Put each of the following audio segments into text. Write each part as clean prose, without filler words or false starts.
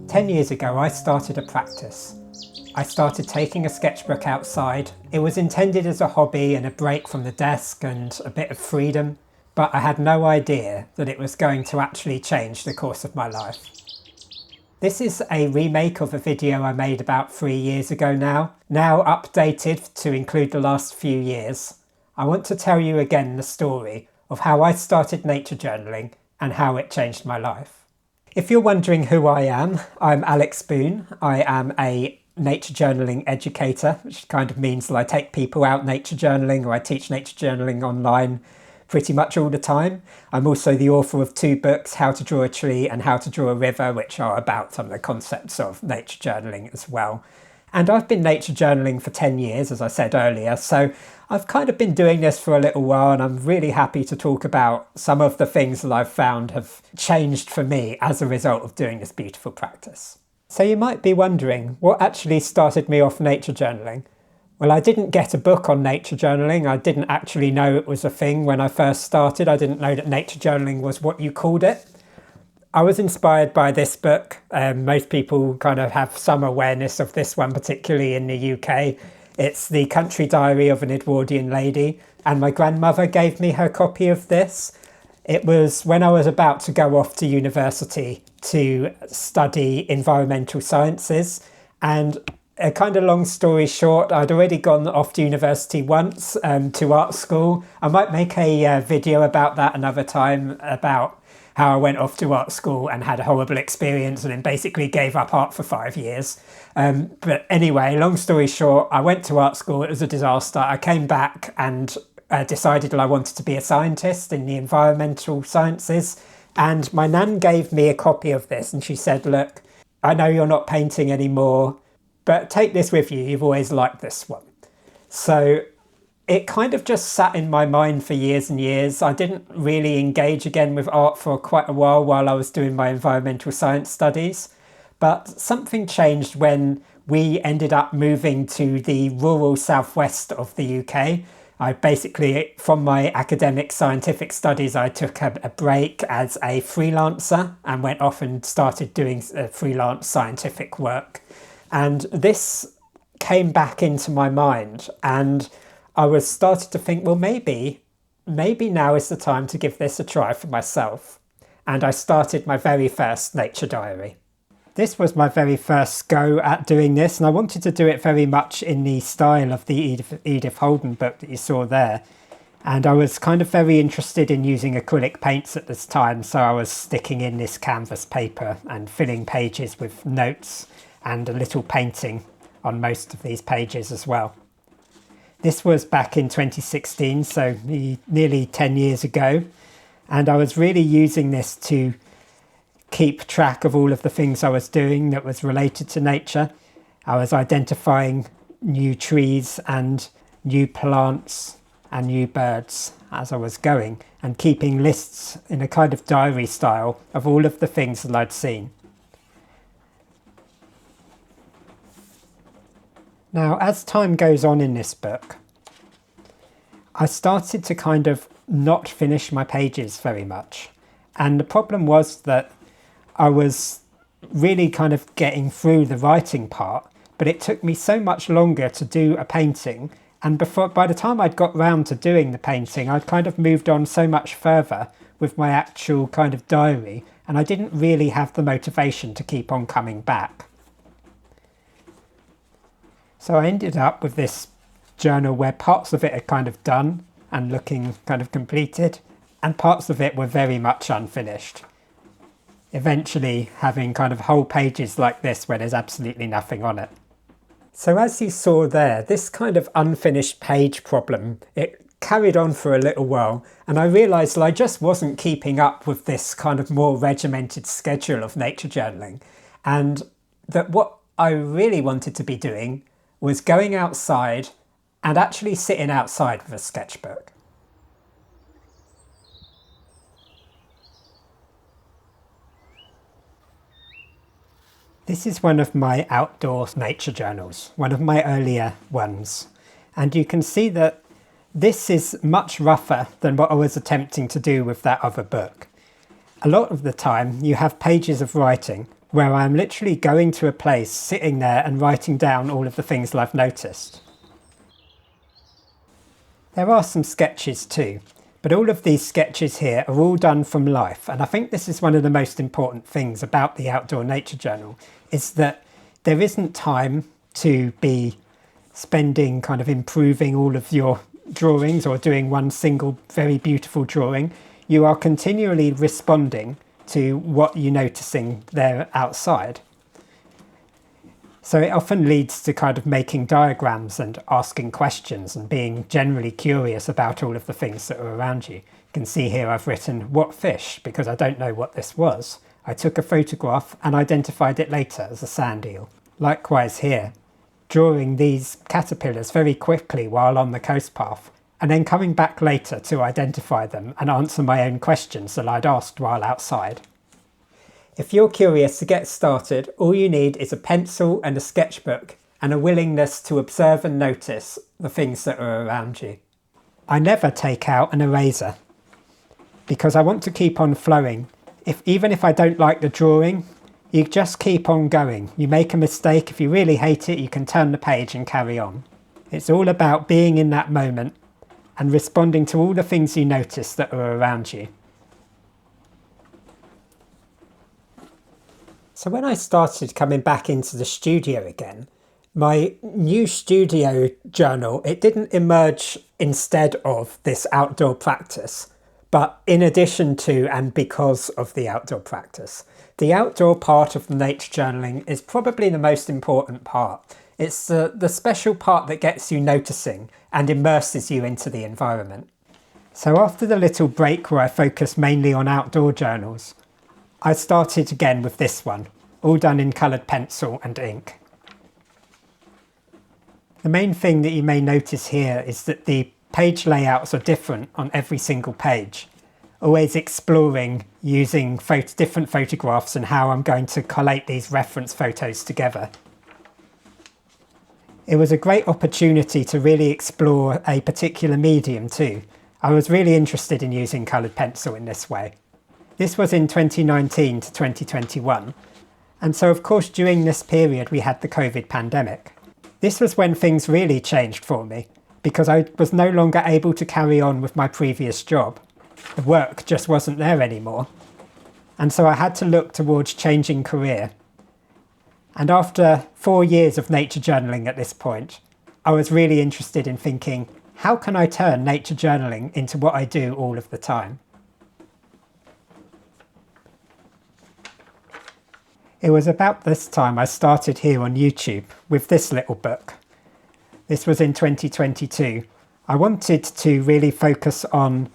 10 years ago, I started a practice. I started taking a sketchbook outside. It was intended as a hobby and a break from the desk and a bit of freedom, but I had no idea that it was going to actually change the course of my life. This is a remake of a video I made about 3 years ago now updated to include the last few years. I want to tell you again the story of how I started nature journaling and how it changed my life. If you're wondering who I am, I'm Alex Boone. I am a nature journaling educator, which kind of means that I take people out nature journaling, or I teach nature journaling online pretty much all the time. I'm also the author of 2 books, How to Draw a Tree and How to Draw a River, which are about some of the concepts of nature journaling as well. And I've been nature journaling for 10 years, as I said earlier, so I've kind of been doing this for a little while, and I'm really happy to talk about some of the things that I've found have changed for me as a result of doing this beautiful practice. So you might be wondering, what actually started me off nature journaling? Well, I didn't get a book on nature journaling. I didn't actually know it was a thing when I first started. I didn't know that nature journaling was what you called it. I was inspired by this book. Most people kind of have some awareness of this one, particularly in the UK. It's The Country Diary of an Edwardian Lady, and my grandmother gave me her copy of this. It was when I was about to go off to university to study environmental sciences, and a kind of long story short, I'd already gone off to university once, to art school. I might make a video about that another time, about how I went off to art school and had a horrible experience and then basically gave up art for 5 years. But anyway, long story short, I went to art school. It was a disaster. I came back and decided that I wanted to be a scientist in the environmental sciences. And my nan gave me a copy of this and she said, look, I know you're not painting anymore, but take this with you. You've always liked this one. So it kind of just sat in my mind for years and years. I didn't really engage again with art for quite a while I was doing my environmental science studies. But something changed when we ended up moving to the rural southwest of the UK. I basically, from my academic scientific studies, I took a break as a freelancer and went off and started doing freelance scientific work. And this came back into my mind, and I was started to think, well, maybe now is the time to give this a try for myself. And I started my very first nature diary. This was my very first go at doing this, and I wanted to do it very much in the style of the Edith Holden book that you saw there. And I was kind of very interested in using acrylic paints at this time, so I was sticking in this canvas paper and filling pages with notes and a little painting on most of these pages as well. This was back in 2016, so nearly 10 years ago, and I was really using this to keep track of all of the things I was doing that was related to nature. I was identifying new trees and new plants and new birds as I was going, and keeping lists in a kind of diary style of all of the things that I'd seen. Now, as time goes on in this book, I started to kind of not finish my pages very much. And the problem was that I was really kind of getting through the writing part, but it took me so much longer to do a painting. And by the time I'd got round to doing the painting, I'd kind of moved on so much further with my actual kind of diary, and I didn't really have the motivation to keep on coming back. So I ended up with this journal where parts of it are kind of done and looking kind of completed, and parts of it were very much unfinished. Eventually having kind of whole pages like this where there's absolutely nothing on it. So as you saw there, this kind of unfinished page problem, it carried on for a little while, and I realised that I just wasn't keeping up with this kind of more regimented schedule of nature journaling, and that what I really wanted to be doing was going outside and actually sitting outside with a sketchbook. This is one of my outdoor nature journals, one of my earlier ones. And you can see that this is much rougher than what I was attempting to do with that other book. A lot of the time you have pages of writing where I'm literally going to a place, sitting there and writing down all of the things that I've noticed. There are some sketches too, but all of these sketches here are all done from life, and I think this is one of the most important things about the Outdoor Nature Journal, is that there isn't time to be spending kind of improving all of your drawings or doing one single very beautiful drawing. You are continually responding to what you're noticing there outside. So it often leads to kind of making diagrams and asking questions and being generally curious about all of the things that are around you. You can see here I've written "what fish" because I don't know what this was. I took a photograph and identified it later as a sand eel. Likewise here, drawing these caterpillars very quickly while on the coast path, and then coming back later to identify them and answer my own questions that I'd asked while outside. If you're curious to get started, all you need is a pencil and a sketchbook and a willingness to observe and notice the things that are around you. I never take out an eraser because I want to keep on flowing. Even if I don't like the drawing, you just keep on going. You make a mistake, if you really hate it, you can turn the page and carry on. It's all about being in that moment and responding to all the things you notice that are around you. So when I started coming back into the studio again, my new studio journal, it didn't emerge instead of this outdoor practice, but in addition to and because of the outdoor practice. The outdoor part of the nature journaling is probably the most important part. It's the special part that gets you noticing and immerses you into the environment. So after the little break where I focused mainly on outdoor journals, I started again with this one, all done in coloured pencil and ink. The main thing that you may notice here is that the page layouts are different on every single page, always exploring using different photographs and how I'm going to collate these reference photos together. It was a great opportunity to really explore a particular medium too. I was really interested in using coloured pencil in this way. This was in 2019 to 2021, and so of course during this period we had the COVID pandemic. This was when things really changed for me, because I was no longer able to carry on with my previous job. The work just wasn't there anymore, and so I had to look towards changing career. And after 4 years of nature journaling at this point, I was really interested in thinking, how can I turn nature journaling into what I do all of the time? It was about this time I started here on YouTube with this little book. This was in 2022. I wanted to really focus on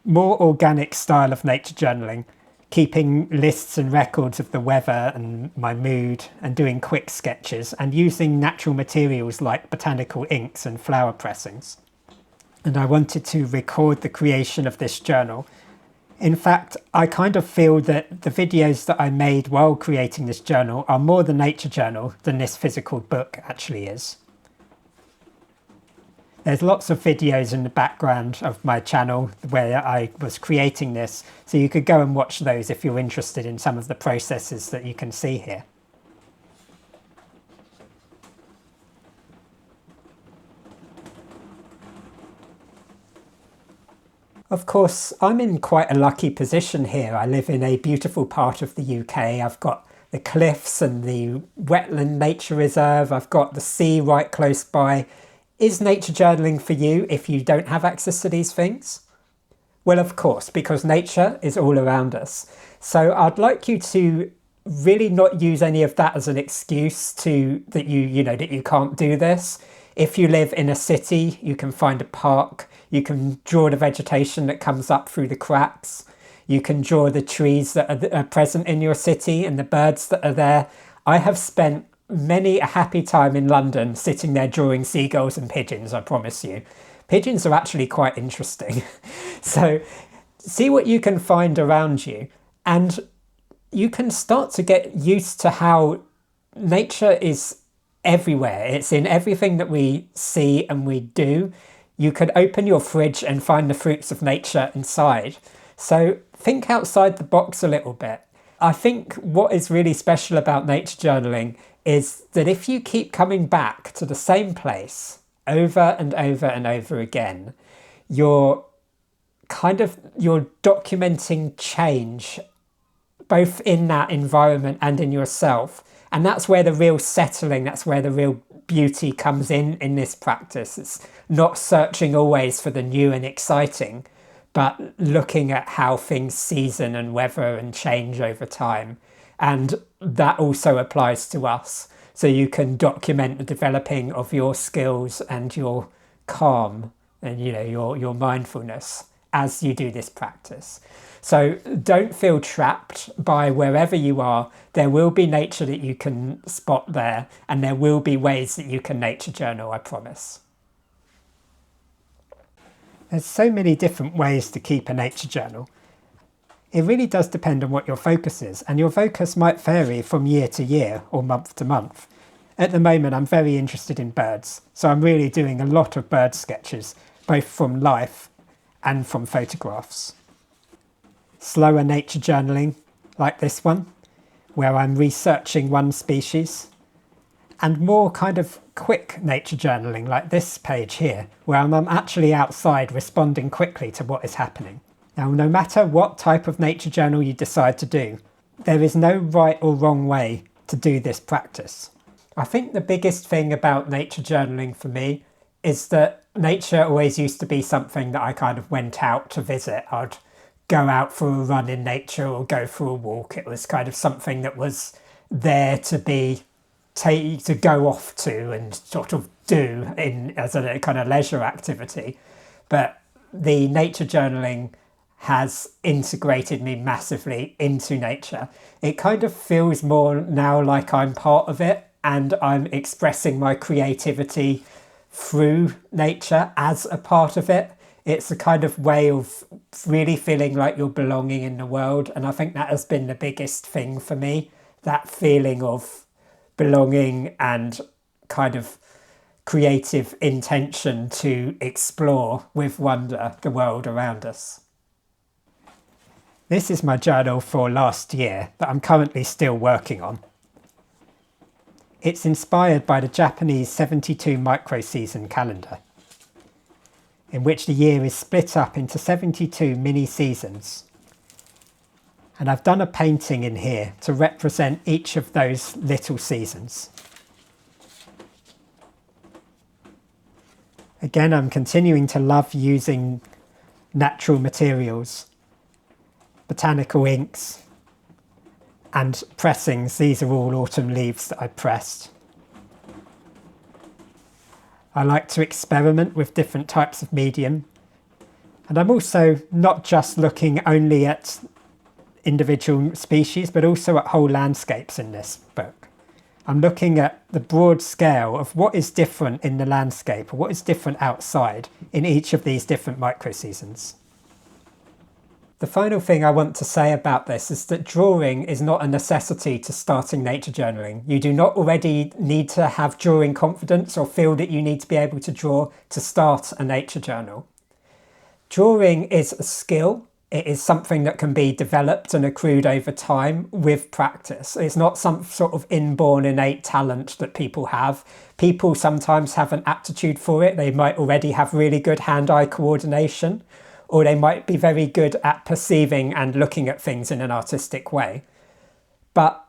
more organic style of nature journaling, keeping lists and records of the weather and my mood and doing quick sketches and using natural materials like botanical inks and flower pressings. And I wanted to record the creation of this journal. In fact, I kind of feel that the videos that I made while creating this journal are more the nature journal than this physical book actually is. There's lots of videos in the background of my channel where I was creating this, so you could go and watch those if you're interested in some of the processes that you can see here. Of course, I'm in quite a lucky position here. I live in a beautiful part of the UK. I've got the cliffs and the wetland nature reserve. I've got the sea right close by. Is nature journaling for you if you don't have access to these things? Well, of course, because nature is all around us. So I'd like you to really not use any of that as an excuse that you can't do this. If you live in a city, you can find a park. You can draw the vegetation that comes up through the cracks. You can draw the trees that are present in your city and the birds that are there. I have spent many a happy time in London sitting there drawing seagulls and pigeons, I promise you. Pigeons are actually quite interesting. So see what you can find around you, and you can start to get used to how nature is everywhere. It's in everything that we see and we do. You could open your fridge and find the fruits of nature inside. So think outside the box a little bit. I think what is really special about nature journaling is that if you keep coming back to the same place over and over and over again, you're documenting change both in that environment and in yourself. And that's where the real settling, that's where the real beauty comes in this practice. It's not searching always for the new and exciting, but looking at how things season and weather and change over time. And that also applies to us. So you can document the developing of your skills and your calm and your mindfulness as you do this practice. So don't feel trapped by wherever you are. There will be nature that you can spot there, and there will be ways that you can nature journal, I promise. There's so many different ways to keep a nature journal. It really does depend on what your focus is, and your focus might vary from year to year or month to month. At the moment, I'm very interested in birds, so I'm really doing a lot of bird sketches, both from life and from photographs. Slower nature journaling, like this one, where I'm researching one species, and more kind of quick nature journaling, like this page here, where I'm actually outside responding quickly to what is happening. Now, no matter what type of nature journal you decide to do, there is no right or wrong way to do this practice. I think the biggest thing about nature journaling for me is that nature always used to be something that I kind of went out to visit. I'd go out for a run in nature or go for a walk. It was kind of something that was there to go off to and sort of do as a kind of leisure activity. But the nature journaling has integrated me massively into nature. It kind of feels more now like I'm part of it, and I'm expressing my creativity through nature as a part of it. It's a kind of way of really feeling like you're belonging in the world. And I think that has been the biggest thing for me, that feeling of belonging and kind of creative intention to explore with wonder the world around us. This is my journal for last year that I'm currently still working on. It's inspired by the Japanese 72 micro-season calendar, in which the year is split up into 72 mini seasons. And I've done a painting in here to represent each of those little seasons. Again, I'm continuing to love using natural materials, botanical inks, and pressings. These are all autumn leaves that I pressed. I like to experiment with different types of medium. And I'm also not just looking only at individual species, but also at whole landscapes in this book. I'm looking at the broad scale of what is different in the landscape, or what is different outside in each of these different micro-seasons. The final thing I want to say about this is that drawing is not a necessity to starting nature journaling. You do not already need to have drawing confidence or feel that you need to be able to draw to start a nature journal. Drawing is a skill. It is something that can be developed and accrued over time with practice. It's not some sort of inborn innate talent that people have. People sometimes have an aptitude for it. They might already have really good hand-eye coordination, or they might be very good at perceiving and looking at things in an artistic way. But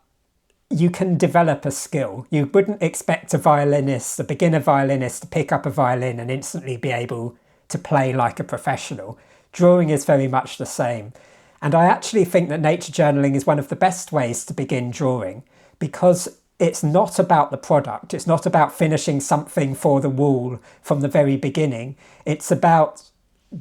you can develop a skill. You wouldn't expect a beginner violinist to pick up a violin and instantly be able to play like a professional. Drawing is very much the same. And I actually think that nature journaling is one of the best ways to begin drawing, because it's not about the product. It's not about finishing something for the wall from the very beginning. It's about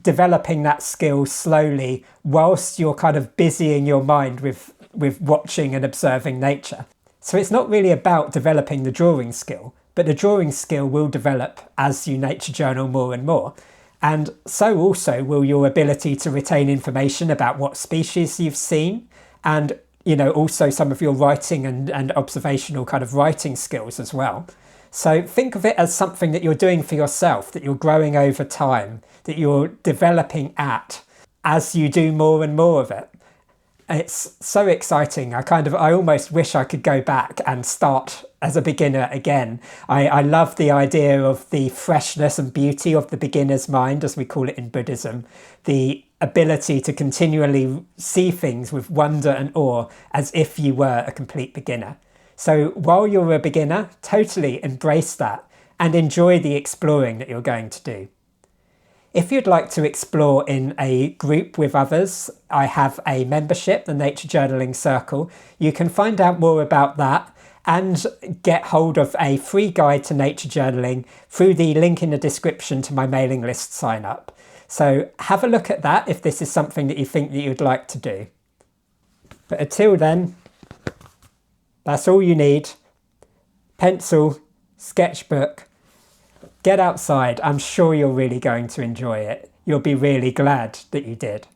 developing that skill slowly whilst you're kind of busying your mind with watching and observing nature. So it's not really about developing the drawing skill, but the drawing skill will develop as you nature journal more and more. And so also will your ability to retain information about what species you've seen, and also some of your writing and observational kind of writing skills as well. So think of it as something that you're doing for yourself, that you're growing over time, that you're developing at as you do more and more of it. It's so exciting. I almost wish I could go back and start as a beginner again. I love the idea of the freshness and beauty of the beginner's mind, as we call it in Buddhism. The ability to continually see things with wonder and awe as if you were a complete beginner. So while you're a beginner, totally embrace that and enjoy the exploring that you're going to do. If you'd like to explore in a group with others, I have a membership, the Nature Journaling Circle. You can find out more about that and get hold of a free guide to nature journaling through the link in the description to my mailing list sign up. So have a look at that if this is something that you think that you'd like to do. But until then, that's all you need. Pencil, sketchbook, get outside. I'm sure you're really going to enjoy it. You'll be really glad that you did.